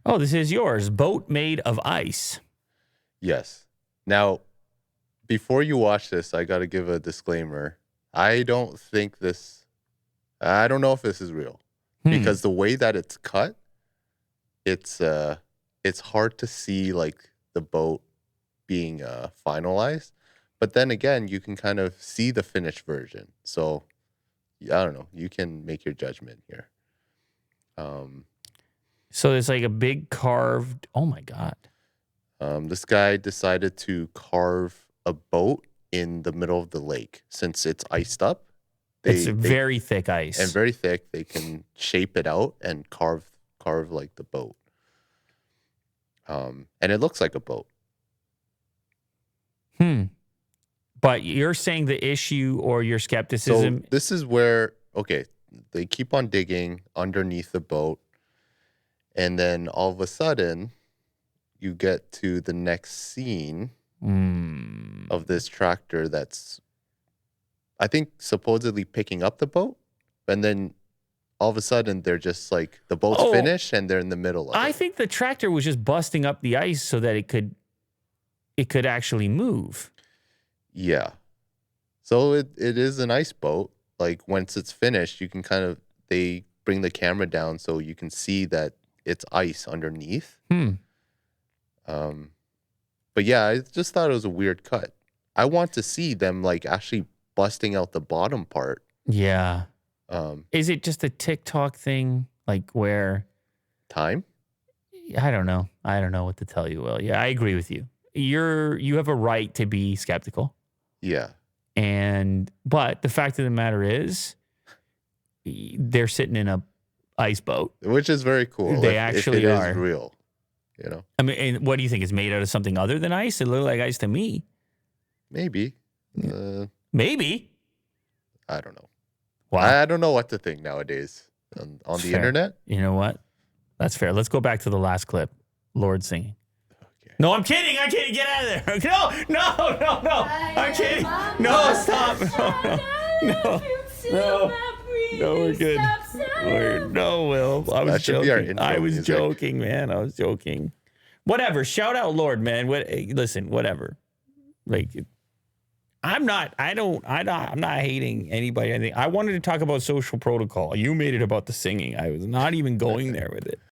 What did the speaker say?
Oh, this is yours. Boat made of ice. Yes. Now, before you watch this, I got to give a disclaimer. I don't know if this is real because the way that it's cut, it's hard to see like the boat being finalized. But then again, you can kind of see the finished version. So I don't know. You can make your judgment here. So it's like a big carved. Oh my God. This guy decided to carve a boat in the middle of the lake since it's iced up. It's very thick ice. And very thick. They can shape it out and carve like the boat. And it looks like a boat. But you're saying the issue or your skepticism. So this is where, okay, they keep on digging underneath the boat. And then all of a sudden, you get to the next scene of this tractor that's, I think, supposedly picking up the boat. And then all of a sudden, they're just like, the boat's finished and they're in the middle of it. I think the tractor was just busting up the ice so that it could actually move. Yeah. So it is an ice boat. Like once it's finished, you can they bring the camera down so you can see that it's ice underneath. But yeah, I just thought it was a weird cut. I want to see them like actually busting out the bottom part. Yeah. Is it just a TikTok thing? Like where time? I don't know. I don't know what to tell you, Will. Yeah, I agree with you. You have a right to be skeptical. Yeah. But the fact of the matter is, they're sitting in a ice boat, which is very cool. They actually if it are is real. You know. I mean, and what do you think? It's made out of something other than ice? It looked like ice to me. Maybe. Maybe. I don't know. Wow. I don't know what to think nowadays on the internet. You know what? That's fair. Let's go back to the last clip. Lord singing. Okay. No, I'm kidding. I'm kidding. Get out of there. No. I'm kidding. No, stop. No, we're good. No, Will. I was joking. I was joking, man. I was joking. Whatever. Shout out Lord, man. Listen, whatever. Like, I'm not hating anybody. I wanted to talk about social protocol. You made it about the singing. I was not even going there with it.